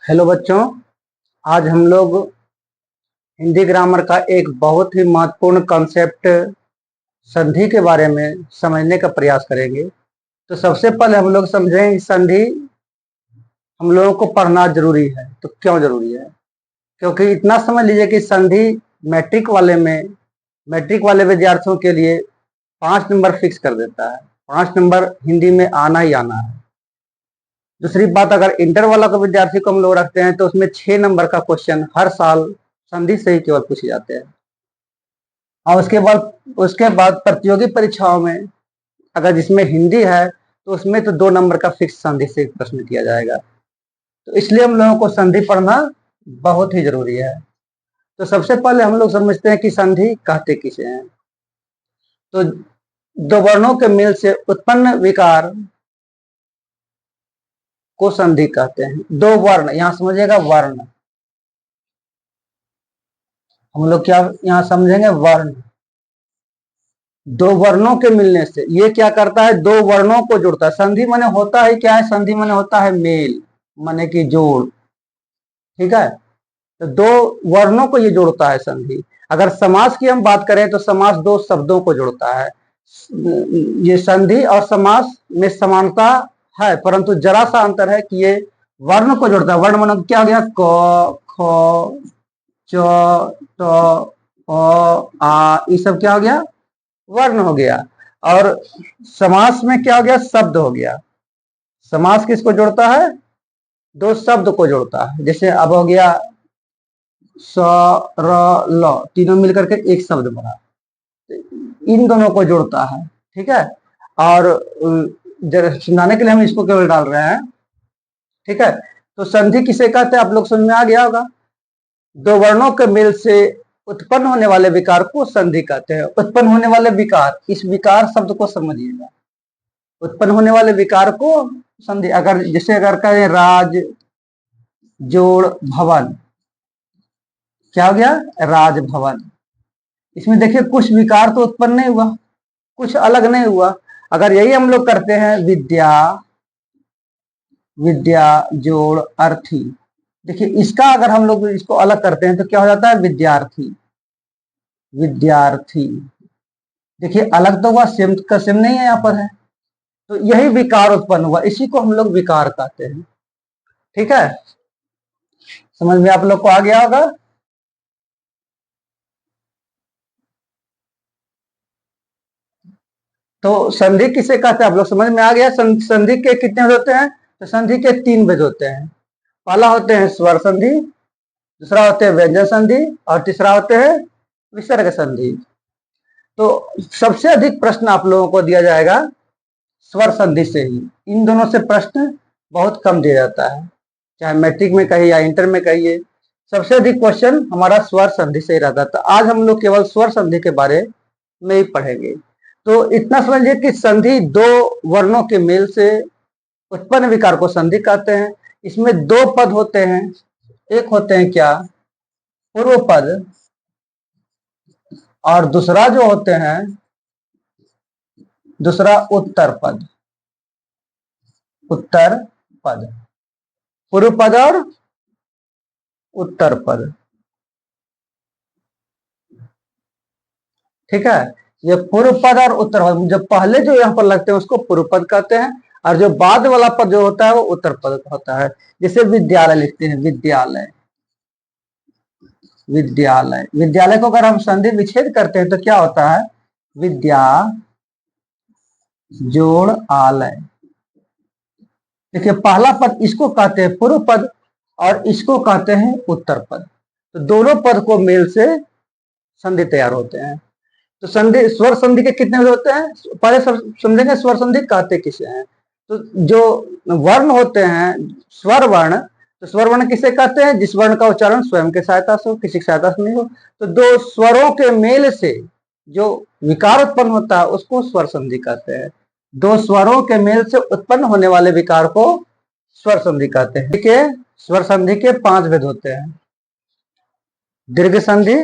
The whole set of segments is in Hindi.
हेलो बच्चों, आज हम लोग हिंदी ग्रामर का एक बहुत ही महत्वपूर्ण कॉन्सेप्ट संधि के बारे में समझने का प्रयास करेंगे। तो सबसे पहले हम लोग समझें संधि हम लोगों को पढ़ना जरूरी है। तो क्यों जरूरी है? क्योंकि इतना समझ लीजिए कि संधि मैट्रिक वाले विद्यार्थियों के लिए 5 नंबर फिक्स कर देता है। 5 नंबर हिंदी में आना ही आना है। दूसरी बात, अगर इंटर वाला को विद्यार्थी को हम लोग रखते हैं तो उसमें 6 नंबर का क्वेश्चन हर साल संधि से ही केवल पूछे जाते हैं। और उसके बाद प्रतियोगी परीक्षाओं में अगर जिसमें हिंदी है तो उसमें तो 2 नंबर का फिक्स संधि से प्रश्न किया जाएगा। तो इसलिए हम लोगों को संधि पढ़ना बहुत ही जरूरी है। तो सबसे पहले हम लोग समझते हैं कि संधि कहते किसे हैं। तो दो वर्णों के मेल से उत्पन्न विकार को संधि कहते हैं। दो वर्ण, यहां समझिएगा वर्ण, हम लोग क्या यहां समझेंगे वर्ण। दो वर्णों के मिलने से ये क्या करता है? दो वर्णों को जोड़ता है। संधि माने होता है क्या है? संधि माने होता है मेल, माने कि जोड़। ठीक है, तो दो वर्णों को ये जोड़ता है संधि। अगर समास की हम बात करें तो समास दो शब्दों को जोड़ता है। ये संधि और समास में समानता है, परंतु जरा सा अंतर है कि ये वर्ण को जोड़ता है। वर्ण माने क्या हो गया? क, ख, च, ट, आ, ये सब क्या हो गया? वर्ण हो गया। और समास में क्या हो गया? शब्द हो गया। समास किसको जोड़ता है? दो शब्द को जोड़ता है। जैसे अब हो गया स, र, ल, तीनों मिलकर के एक शब्द बना, इन दोनों को जोड़ता है। ठीक है, और सुनाने के लिए हम इसको केवल डाल रहे हैं। ठीक है, तो संधि किसे कहते हैं आप लोग समझ में आ गया होगा। दो वर्णों के मेल से उत्पन्न होने वाले विकार को संधि कहते हैं। उत्पन्न होने वाले विकार, इस विकार शब्द को समझिएगा। उत्पन्न होने वाले विकार को संधि, अगर कहें राज जोड़ भवन, क्या हो गया? राजभवन। इसमें देखिए कुछ विकार तो उत्पन्न नहीं हुआ, कुछ अलग नहीं हुआ। अगर यही हम लोग करते हैं विद्या, विद्या जोड़ अर्थी, देखिए इसका अगर हम लोग इसको अलग करते हैं तो क्या हो जाता है? विद्यार्थी, विद्यार्थी। देखिए अलग तो हुआ, सेम का सेम नहीं है यहाँ पर है। तो यही विकार उत्पन्न हुआ, इसी को हम लोग विकार कहते हैं। ठीक है, समझ में आप लोग को आ गया होगा। तो संधि किसे कहते हैं आप लोग समझ में आ गया। संधि के कितने भेद होते हैं? तो संधि के 3 भेद होते हैं। पहला होते हैं स्वर संधि, दूसरा होते हैं व्यंजन संधि, और तीसरा होते हैं विसर्ग संधि। तो सबसे अधिक प्रश्न आप लोगों को दिया जाएगा स्वर संधि से ही। इन दोनों से प्रश्न बहुत कम दिया जाता है, चाहे मैट्रिक में कहिए या इंटर में कहिए। सबसे अधिक क्वेश्चन हमारा स्वर संधि से ही रहता था। आज हम लोग केवल स्वर संधि के बारे में ही पढ़ेंगे। तो इतना समझिए कि संधि दो वर्णों के मेल से उत्पन्न विकार को संधि कहते हैं। इसमें 2 पद होते हैं। एक होते हैं क्या? पूर्व पद, और दूसरा जो होते हैं, दूसरा उत्तर पद। उत्तर पद, पूर्व पद और उत्तर पद। ठीक है, ये पूर्व पद और उत्तर पद, जो पहले जो यहाँ पर लगते हैं उसको पूर्व पद कहते हैं, और जो बाद वाला पद जो होता है वो उत्तर पद होता है। जैसे विद्यालय लिखते हैं, विद्यालय, विद्यालय। विद्यालय को अगर हम संधि विच्छेद करते हैं तो क्या होता है? विद्या जोड़ आलय। देखिए पहला पद इसको कहते हैं पूर्व पद और इसको कहते हैं उत्तर पद। तो दोनों पद को मेल से संधि तैयार होते हैं। तो संधि, स्वर संधि के कितने होते हैं? पहले समझेंगे स्वर संधि कहते किसे हैं। तो जो वर्ण होते हैं, स्वर वर्ण, तो स्वर वर्ण किसे कहते हैं? जिस वर्ण का उच्चारण स्वयं के सहायता से हो, किसी की सहायता से नहीं हो। तो दो स्वरों के मेल से जो विकार उत्पन्न होता है उसको स्वर संधि कहते हैं। दो स्वरों के मेल से उत्पन्न होने वाले विकार को स्वर संधि कहते हैं। ठीक है, स्वर संधि के 5 भेद होते हैं। दीर्घ संधि,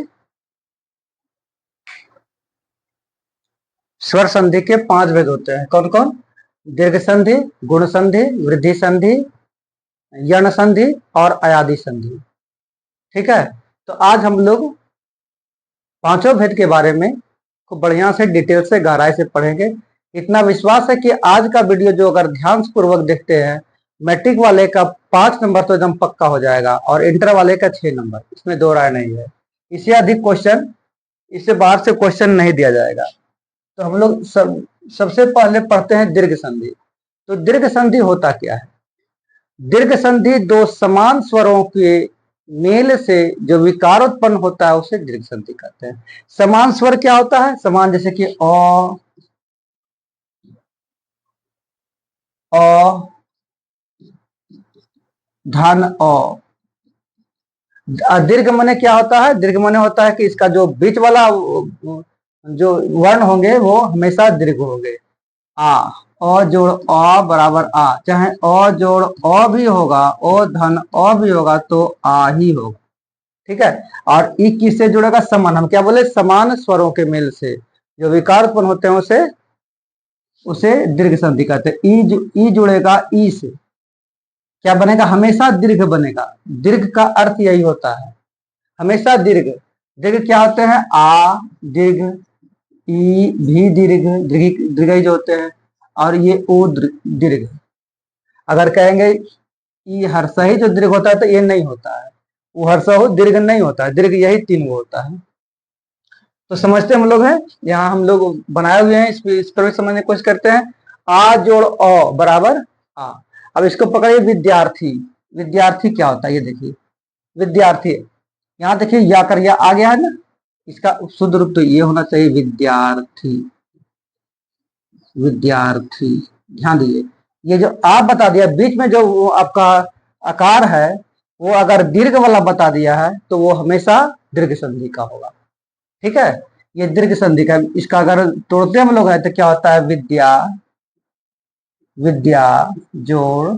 स्वर संधि के 5 भेद होते हैं। कौन कौन? दीर्घ संधि, गुण संधि, वृद्धि संधि, यण संधि और अयादि संधि। ठीक है, तो आज हम लोग पांचों भेद के बारे में खूब बढ़िया से डिटेल से गहराई से पढ़ेंगे। इतना विश्वास है कि आज का वीडियो जो अगर ध्यान पूर्वक देखते हैं, मैट्रिक वाले का 5 नंबर तो एकदम पक्का हो जाएगा और इंटर वाले का 6 नंबर, इसमें दो राय नहीं है। इससे अधिक क्वेश्चन, इससे बाहर से क्वेश्चन नहीं दिया जाएगा। तो हम लोग सबसे पहले पढ़ते हैं दीर्घ संधि। तो दीर्घ संधि होता क्या है? दीर्घ संधि दो समान स्वरों के मेल से जो विकार उत्पन्न होता है उसे दीर्घ संधि कहते हैं। समान स्वर क्या होता है? समान जैसे कि अ, धन अ। दीर्घ मने क्या होता है? दीर्घ मने होता है कि इसका जो बीच वाला जो वर्ण होंगे वो हमेशा दीर्घ होंगे। आ, अ जोड़ अ बराबर आ, चाहे अ जोड़ अ भी होगा, अ धन अ भी होगा तो आ ही होगा। ठीक है, और ई किससे जुड़ेगा? समान। हम क्या बोले? समान स्वरों के मेल से जो विकार उत्पन्न होते हैं उसे उसे दीर्घ संधि कहते हैं। ई जुड़ेगा ई से, क्या बनेगा? हमेशा दीर्घ बनेगा। दीर्घ का अर्थ यही होता है, हमेशा दीर्घ। दीर्घ क्या होते हैं? आ दीर्घ, ई भी दीर्घ, दीर्घ जो होते हैं, और ये ओ दीर्घ। अगर कहेंगे ई हर्षही जो दीर्घ होता है तो ये नहीं होता है, वो हर्षहु दीर्घ नहीं होता है, दीर्घ यही 3 गो होता है। तो समझते हम लोग हैं, यहाँ हम लोग बनाए हुए हैं, इस पर भी समझने की कोशिश करते हैं। आ जोड़ अ बराबर आ। अब इसको पकड़िए विद्यार्थी। विद्यार्थी क्या होता है ये देखिए, विद्यार्थी। यहाँ देखिए या कर या आ गया है ना, इसका शुद्ध रूप तो ये होना चाहिए विद्यार्थी। विद्यार्थी, ध्यान दीजिए, ये जो आप बता दिया बीच में जो वो आपका आकार है वो अगर दीर्घ वाला बता दिया है तो वो हमेशा दीर्घ संधि का होगा। ठीक है, ये दीर्घ संधि का। इसका अगर तोड़ते हम लोग हैं तो क्या होता है? विद्या, विद्या जोड़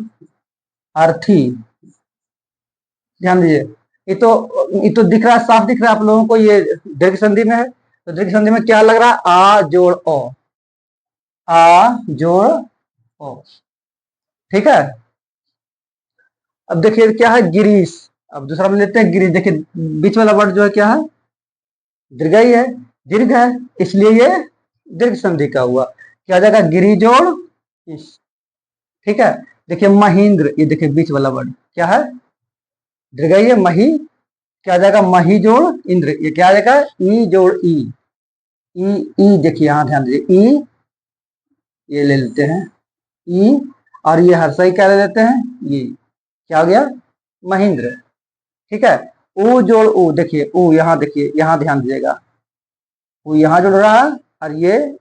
अर्थी। ध्यान दीजिए, ये तो दिख रहा है, साफ दिख रहा है आप लोगों को, ये दीर्घ संधि में है। तो दीर्घ संधि में क्या लग रहा है? आ जोड़ ओ, आ जोड़ ओ। ठीक है, अब देखिए क्या है? गिरीश। अब दूसरा में लेते हैं गिरीश। देखिए बीच वाला वर्ड जो है क्या है? दीर्घ ही है, दीर्घ है, इसलिए ये दीर्घ संधि का हुआ। क्या हो जाएगा? गिरी जोड़ इस। ठीक है, देखिए महेंद्र, ये देखिए बीच वाला वर्ड क्या है? दीर्घ ही है, मही। क्या आ जाएगा? मही जोड़ इंद्र, ये क्या आ जाएगा? ई जोड़ ई। ई देखिए यहाँ ध्यान दीजिए, ई ये ले लेते हैं ई, और ये हर्षई क्या ले लेते हैं? ये क्या हो गया? महेंद्र। ठीक है, ऊ जोड़ ऊ, देखिए ऊ, यहाँ देखिए, यहाँ ध्यान दीजिएगा, ऊ यहाँ जुड़ रहा है और ये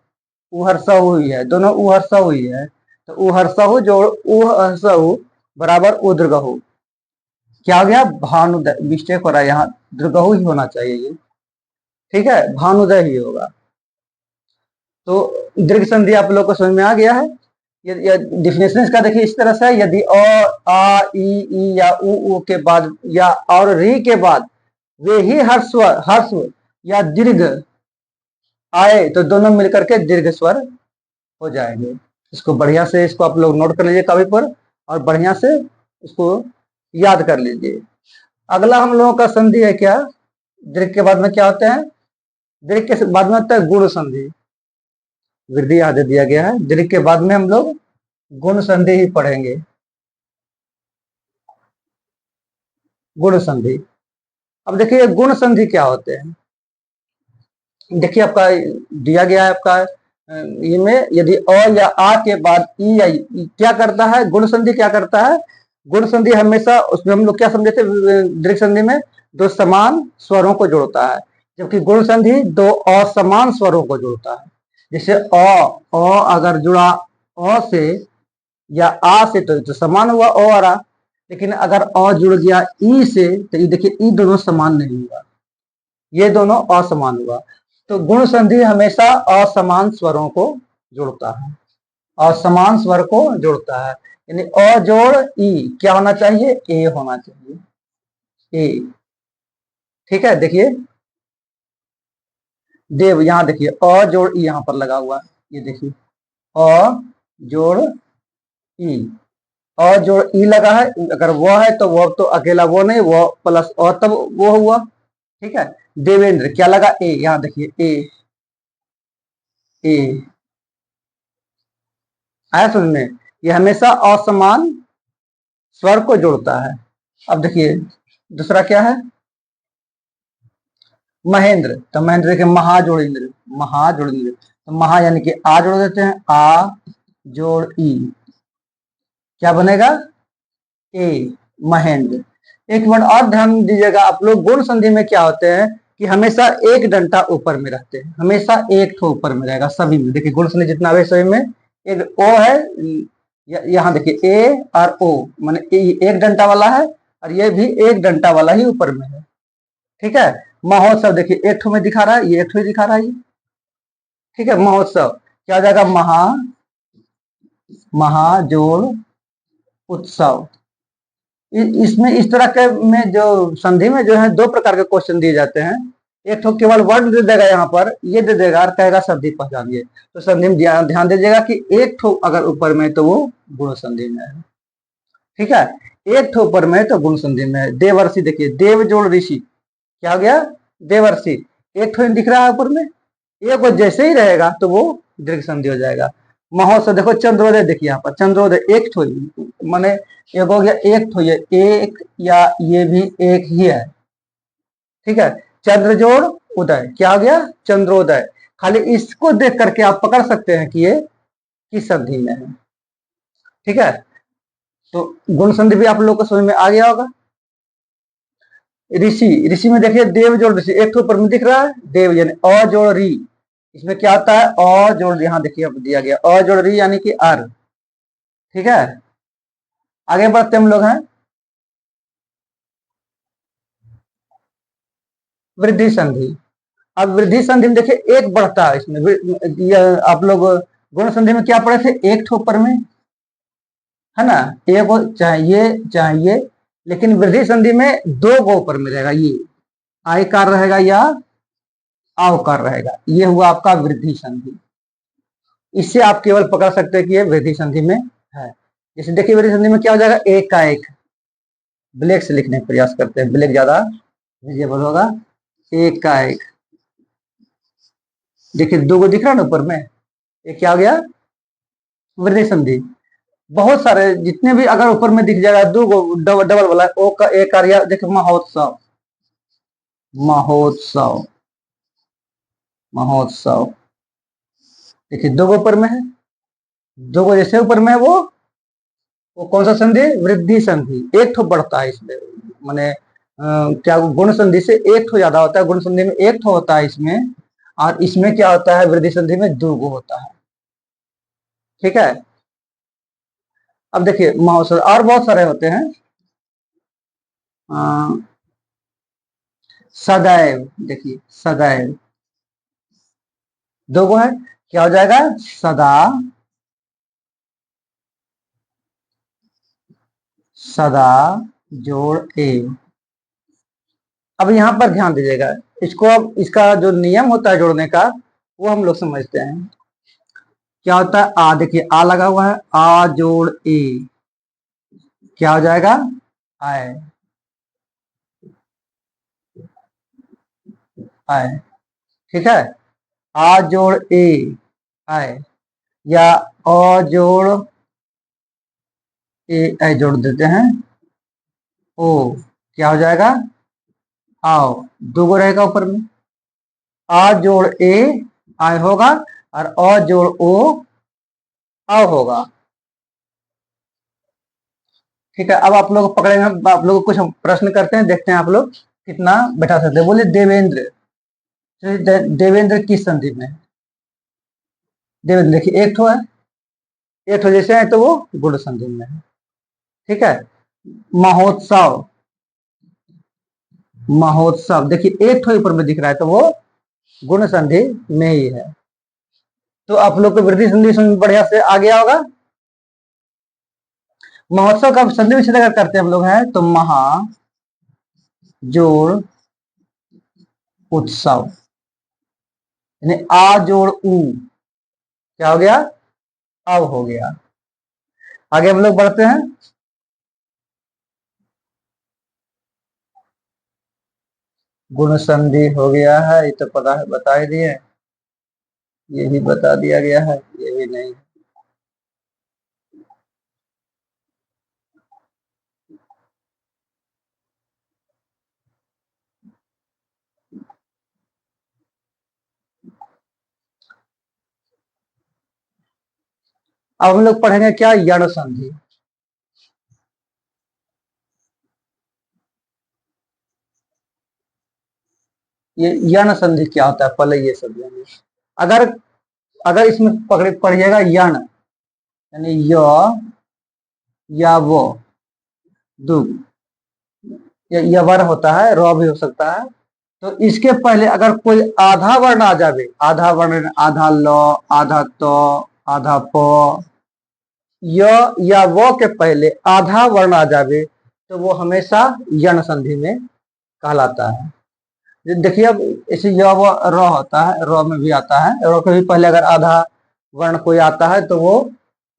ऊ हर्षा हुई है, दोनों ऊ हर्षा हुई है। तो ऊ हर्षहु जोड़ ऊ हर्षहु बराबर ऊ दीर्घहु। क्या हो गया? भानुदय। मिस्टेक हो रहा है यहाँ, दीर्घहु ही होना चाहिए ये। ठीक है, भानुदय ही होगा। तो दीर्घ संधि आप लोग को समझ में आ गया है। ये डिफिनेशन इसका देखिए इस तरह से है, यदि अ आ ई या उ के बाद या और री के बाद वे ही हर्स्व या दीर्घ आए तो दोनों मिलकर के दीर्घ स्वर हो जाएंगे। इसको बढ़िया से, इसको आप लोग नोट कर लीजिए कापी पर और बढ़िया से इसको याद कर लीजिए। अगला हम लोगों का संधि है क्या? दीर्घ के बाद में क्या होते हैं? दीर्घ के बाद में होता है गुण संधि। वृद्धि आदि दिया गया है, दीर्घ के बाद में हम लोग गुण संधि ही पढ़ेंगे। गुण संधि, अब देखिए गुण संधि क्या होते हैं। देखिए आपका दिया गया है आपका ये में, यदि अ या आ के बाद ई या क्या करता है? गुण संधि क्या करता है? गुण संधि हमेशा, उसमें हम लोग क्या समझे थे दीर्घ संधि में? दो समान स्वरों को जोड़ता है, जबकि गुण संधि दो असमान स्वरों को जोड़ता है। जैसे अ अगर जुड़ा अ से या आ से तो समान हुआ अ और आ, लेकिन अगर अ जुड़ गया ई से तो ये देखिए ई दोनों समान नहीं हुआ, ये दोनों असमान हुआ। तो गुण संधि हमेशा असमान स्वरों को जोड़ता है, असमान स्वर को जोड़ता है। यानी अ जोड़ ई क्या होना चाहिए? ए होना चाहिए, ए। ठीक है, देखिए देव, यहां देखिए अ जोड़ ई यहां पर लगा हुआ है, ये देखिए अ जोड़ ई। और जो ई लगा है, अगर वो है तो वो तो अकेला वो नहीं, वो प्लस और तब वो हुआ। ठीक है, देवेंद्र क्या लगा, ए, यहां देखिए ए, ए आया समझ में। ये हमेशा असमान स्वर को जोड़ता है। अब देखिए दूसरा क्या है, महेंद्र, तो महेंद्र देखिए महाजोड़ेंद्र, महाजोड़ेंद्र, तो महा यानी कि आ जोड़ देते हैं, आ जोड़ ई, क्या बनेगा, ए, महेंद्र। एक मिनट और ध्यान दीजिएगा आप लोग, गुण संधि में क्या होते हैं कि हमेशा एक डंडा ऊपर में रहते हैं, हमेशा एक ठो ऊपर में रहेगा सभी में। देखिए गुण संधि जितना भी सभी में एक ओ है, यहाँ देखिए ए और ओ, माने एक डंडा वाला है और ये भी एक डंडा वाला ही ऊपर में है। ठीक है, महोत्सव देखिए एक ठो में दिखा रहा है, ये एक ठो ही दिखा रहा है ये। ठीक है, महोत्सव क्या हो जाएगा, महा, महाजोड़ उत्सव। इसमें इस तरह के में जो संधि में जो है दो प्रकार के क्वेश्चन दिए जाते हैं। एक तो केवल वर्ड दे देगा, यहाँ पर ये दे देगा और कहेगा संधि पहचानिए। तो संधि में ध्यान दीजिएगा कि एक ठो अगर ऊपर में तो वो गुण संधि में है। ठीक है, एक ठो ऊपर में तो गुण संधि में है। देवर्षि देखिए, देव जोड़ ऋषि, क्या हो गया, देवर्षि। एक ठो दिख रहा है ऊपर में, एक जैसे ही रहेगा तो वो दीर्घ संधि हो जाएगा। महोत्सव देखो, चंद्रोदय देखिए यहाँ पर, चंद्रोदय एक ठो माने एक हो गया, एक ठो ये एक, या ये भी एक ही है। ठीक है, चंद्र जोड़ उदय, क्या हो गया, चंद्रोदय। खाली इसको देख करके आप पकड़ सकते हैं कि ये किस संधि में है। ठीक है, तो गुण संधि भी आप लोग को समझ में आ गया होगा। ऋषि, ऋषि में देखिए देव जोड़ ऋषि, एक ऊपर में दिख रहा है देव यानी अ जोड़ री, इसमें क्या होता है अ जोड़, यहाँ देखिए दिया गया अ जोड़ री यानी कि अर। ठीक है, आगे बढ़ते हम लोग हैं, वृद्धि संधि। अब वृद्धि संधि में देखिए एक बढ़ता है इसमें, आप लोग गुण संधि में क्या पढ़े थे, एक ठो ऊपर में है ना, एक चाहिए चाहिए, लेकिन वृद्धि संधि में दो गो ऊपर में रहेगा, ये आयकार रहेगा या आवकार रहेगा, ये हुआ आपका वृद्धि संधि। इससे आप केवल पकड़ सकते हैं कि ये वृद्धि संधि में है। जैसे देखिए वृद्धि संधि में क्या हो जाएगा, एक का एक, ब्लैक से लिखने का प्रयास करते हैं, ब्लैक ज्यादा विजिबल होगा। एक का एक, देखिए दो को दिख रहा है ना ऊपर में, ये क्या हो गया, वृद्धि संधि। बहुत सारे जितने भी अगर ऊपर में दिख जाएगा दो गो डबल वाला, ओ का एक कार्य, देखिए महोत्सव, महोत्सव, महोत्सव, देखिए दो गो ऊपर में है, दो गो जैसे ऊपर में है वो कौन सा संधि, वृद्धि संधि। एक ठो बढ़ता है इसमें, माने क्या गुण संधि से एक ठो ज्यादा होता है, गुण संधि में एक ठो होता है इसमें, और इसमें क्या होता है वृद्धि संधि में दो गो होता है। ठीक है, अब देखिए महोत्सव और बहुत सारे होते हैं। सदैव देखिए, सदैव दो गो है, क्या हो जाएगा, सदा, सदा जोड़ ए। अब यहां पर ध्यान दीजिएगा, इसको अब इसका जो नियम होता है जोड़ने का वो हम लोग समझते हैं। क्या होता है, आ देखिए आ लगा हुआ है, आ जोड़ ए, क्या हो जाएगा, आए, आए। ठीक है, आ जोड़ ए, आए, या अ जोड़ ए, ऐ जोड़ देते हैं, ओ, क्या हो जाएगा, आओ, दो गो रहेगा ऊपर में, आ जोड़ ए आय होगा, और अ जोड़ ओ आओ होगा। ठीक है, अब आप लोग पकड़ेंगे, आप लोग कुछ प्रश्न करते हैं, देखते हैं आप लोग कितना बैठा सकते हैं। बोलिए देवेंद्र, देवेंद्र किस संधि में है, देवेंद्र देखिए एक ठो है, एक ठो जैसे है तो वो गुण संधि में है। ठीक है, महोत्सव, महोत्सव देखिए एक ठो ऊपर में दिख रहा है तो वो गुण संधि में ही है। तो आप लोग को वृद्धि संधि बढ़िया से आ गया होगा। महोत्सव का संधि विच्छेद अगर करते हैं हम लोग हैं तो महा जोड़ उत्सव, यानी आ जोड़ उ, क्या हो गया, अब हो गया। आगे हम लोग बढ़ते हैं, गुण संधि हो गया है, ये तो पता है, बता ही दिए। ये भी बता दिया गया है, ये भी नहीं। अब हम लोग पढ़ेंगे क्या, यण संधि। ये यण संधि क्या होता है, पहले ये सब जानिए। अगर अगर इसमें पकड़े पढ़िएगा यण, यानी य या वो, दु, या वर होता है, र भी हो सकता है। तो इसके पहले अगर कोई आधा वर्ण आ जावे, आधा वर्ण, आधा ल, आधा त, आधा प, य या वो के पहले आधा वर्ण आ जावे, तो वो हमेशा यण संधि में कहलाता है। देखिए अब ऐसे य व र होता है, र में भी आता है, र के भी पहले अगर आधा वर्ण कोई आता है तो वो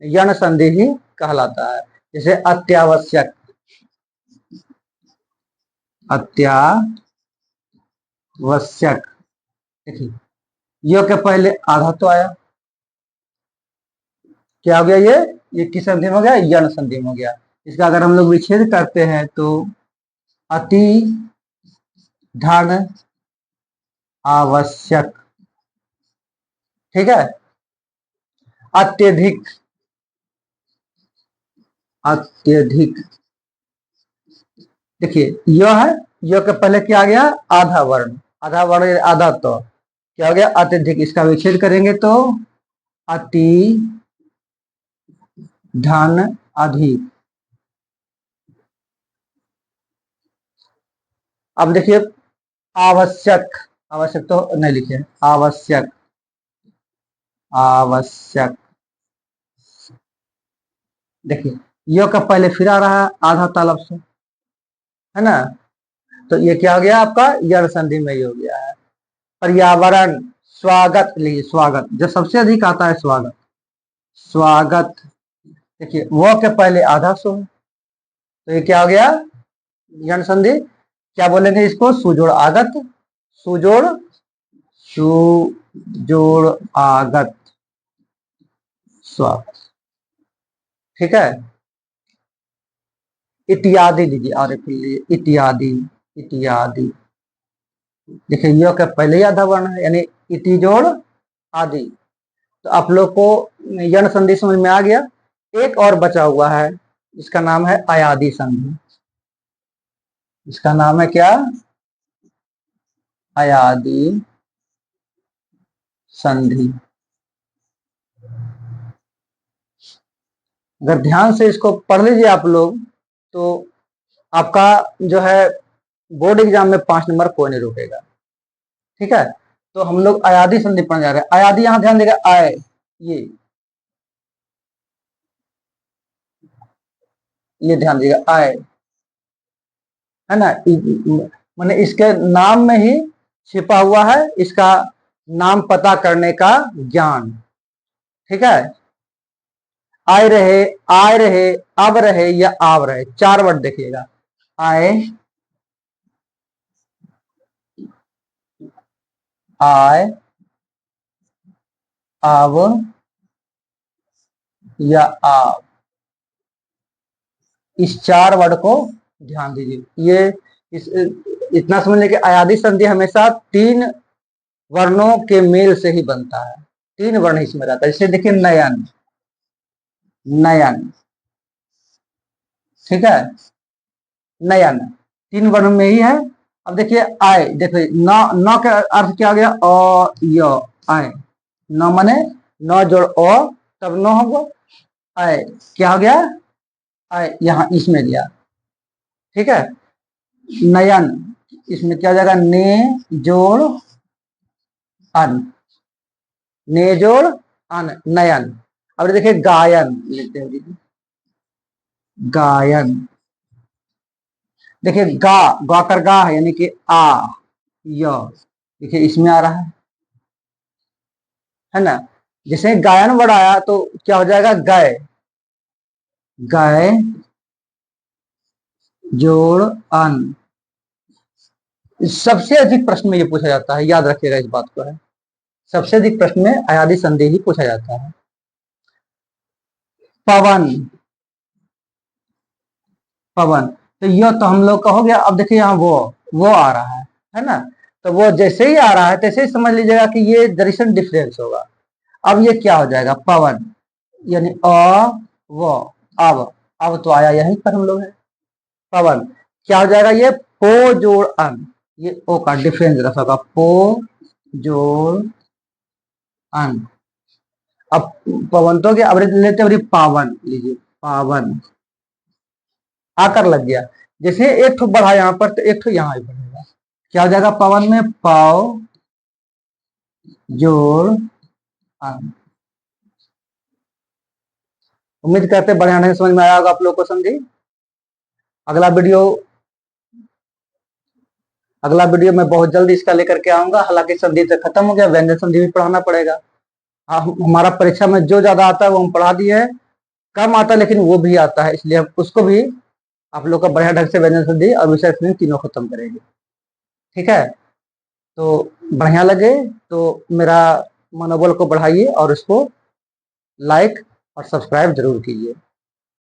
यण संधि ही कहलाता है। जैसे अत्यावश्यक, अत्यावश्यक, देखिए य के पहले आधा तो आया, क्या हो गया, ये किस संधि में हो गया, यण संधि में हो गया। इसका अगर हम लोग विच्छेद करते हैं तो अति धन आवश्यक, ठीक है। अत्यधिक, अत्यधिक, देखिए य है, य के पहले क्या आ गया, आधा वर्ण, आधा वर्ण आधा तो क्या हो गया, अत्यधिक। इसका विच्छेद करेंगे तो अति धन अधिक। अब देखिए आवश्यक, आवश्यक तो नहीं लिखे, आवश्यक, आवश्यक, देखिए य का पहले फिर आ रहा है आधा तालब से, है ना। तो ये क्या हो गया आपका, यण संधि में ही हो गया है। पर्यावरण, स्वागत, लीजिए स्वागत, जो सबसे अधिक आता है स्वागत, स्वागत, देखिए वो के पहले आधा सो है, तो ये क्या हो गया, यण संधि। क्या बोलेंगे इसको, सुजोड़ आगत, सुजोड़, सुजोड़ आगत, स्वागत, ठीक है। इत्यादि लीजिए, और इत्यादि, इत्यादि, देखिए य का पहले ही आधा वर्ण है, यानी इति जोड़ आदि। तो आप लोग को यण संधि समझ में आ गया। एक और बचा हुआ है, इसका नाम है अयादि संधि। इसका नाम है क्या, अयादि संधि। अगर ध्यान से इसको पढ़ लीजिए आप लोग, तो आपका जो है बोर्ड एग्जाम में 5 नंबर कोई नहीं रुकेगा, ठीक है। तो हम लोग अयादि संधि पढ़ने जा रहे हैं। अयादि, यहां ध्यान देगा, आय, ये ध्यान देगा, आय, है ना। मैंने इसके नाम में ही छिपा हुआ है इसका नाम पता करने का ज्ञान, ठीक है। आए रहे, आए रहे, अब रहे या आव रहे, 4 वर्ड देखिएगा, आए, आए, आव या आव, इस 4 वर्ड को ध्यान दीजिए। ये इस इतना समझ लें कि अयादि संधि हमेशा 3 वर्णों के मेल से ही बनता है, 3 वर्ण इसमें रहता है। जैसे देखिए नयन, नयन, ठीक है, नयन 3 वर्ण में ही है। अब देखिए आय, देखिए न, न का अर्थ क्या आ गया, अ य, आय, न माने न जोड़ अ, तब न होगा, आय क्या हो गया, आय यहाँ इसमें दिया, ठीक है। नयन, इसमें क्या हो जाएगा, ने जोड़ अन, ने जोड़ अन, नयन। अब देखिए गायन, लिखते हैं गायन, देखिए गा, गा कर गा है, यानी कि आ, य, देखिए इसमें आ रहा है ना। जैसे गायन बढ़ाया तो क्या हो जाएगा, गए, गए जोड़ अन, सबसे अधिक प्रश्न में ये पूछा जाता है, याद रखिएगा इस बात को है, सबसे अधिक प्रश्न में अयादी संधि ही पूछा जाता है। पवन, पवन, तो यह तो हम लोग का हो गया। अब देखिए यहाँ वो आ रहा है ना, तो वो जैसे ही आ रहा है तैसे ही समझ लीजिएगा कि ये दरिशन डिफरेंस होगा। अब ये क्या हो जाएगा, पवन यानी वो, अब तो आया यहीं पर हम लोग है, पवन क्या हो जाएगा, ये पो जोड़ अन, ये ओ का डिफरेंस रखा, पो जोड़ अन। अब पवन तो क्या, अब लेते हैं पावन, लीजिए पावन आकर लग गया, जैसे एक ठो बढ़ा यहाँ पर तो एक ठो यहाँ भी बढ़ेगा, क्या हो जाएगा पवन में पाव जोड़ अन। उम्मीद करते हैं बढ़िया ढंग से समझ में आया होगा आप लोग को, समझी। अगला वीडियो अगला वीडियो मैं बहुत जल्दी इसका लेकर के आऊंगा। हालांकि संधि तो खत्म हो गया, व्यंजन संधि भी पढ़ाना पड़ेगा। हमारा परीक्षा में जो ज्यादा आता है वो हम पढ़ा दिए है, कम आता है लेकिन वो भी आता है, इसलिए हम उसको भी आप लोग का बढ़िया ढंग से व्यंजन संधि और विषय संधि तीनों खत्म करेंगे। ठीक है, तो बढ़िया लगे तो मेरा मनोबल को बढ़ाइए और इसको लाइक और सब्सक्राइब जरूर कीजिए।